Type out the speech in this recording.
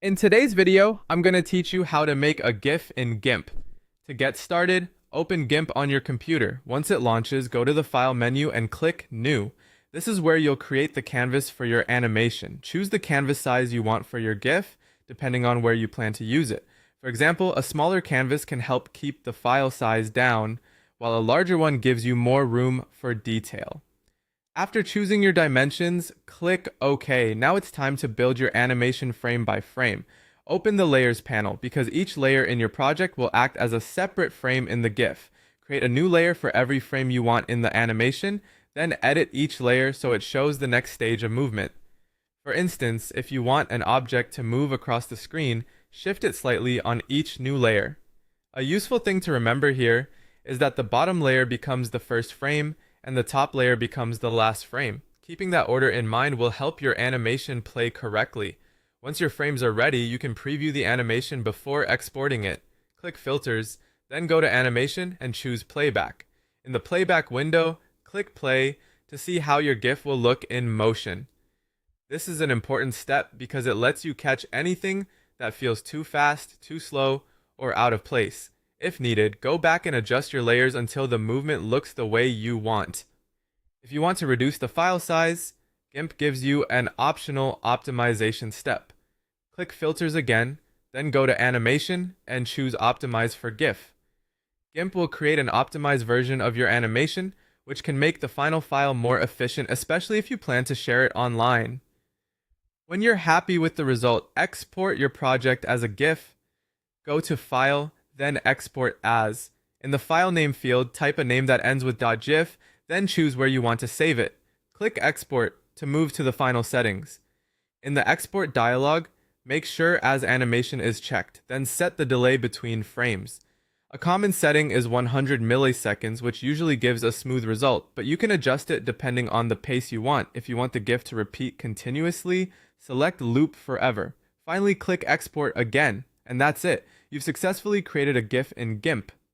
In today's video, I'm going to teach you how to make a GIF in Gimp. To get started, open Gimp on your computer. Once it launches, go to the File menu and click New. This is where you'll create the canvas for your animation. Choose the canvas size you want for your GIF, depending on where you plan to use it. For example, a smaller canvas can help keep the file size down, while a larger one gives you more room for detail. After choosing your dimensions, click OK. Now it's time to build your animation frame by frame. Open the Layers panel because each layer in your project will act as a separate frame in the GIF. Create a new layer for every frame you want in the animation, then edit each layer so it shows the next stage of movement. For instance, if you want an object to move across the screen, shift it slightly on each new layer. A useful thing to remember here is that the bottom layer becomes the first frame, and the top layer becomes the last frame. Keeping that order in mind will help your animation play correctly. Once your frames are ready, you can preview the animation before exporting it. Click Filters, then go to Animation and choose Playback. In the Playback window, click Play to see how your GIF will look in motion. This is an important step because it lets you catch anything that feels too fast, too slow, or out of place. If needed, go back and adjust your layers until the movement looks the way you want. If you want to reduce the file size, Gimp gives you an optional optimization step. Click Filters again, then go to Animation and choose Optimize for GIF. Gimp will create an optimized version of your animation, which can make the final file more efficient, especially if you plan to share it online. When you're happy with the result, export your project as a GIF. Go to File, then Export As. In the file name field, type a name that ends with .gif, then choose where you want to save it. Click Export to move to the final settings. In the Export dialog, make sure As Animation is checked, then set the delay between frames. A common setting is 100 milliseconds, which usually gives a smooth result, but you can adjust it depending on the pace you want. If you want the GIF to repeat continuously, select Loop Forever. Finally, click Export again, and that's it. You've successfully created a GIF in Gimp.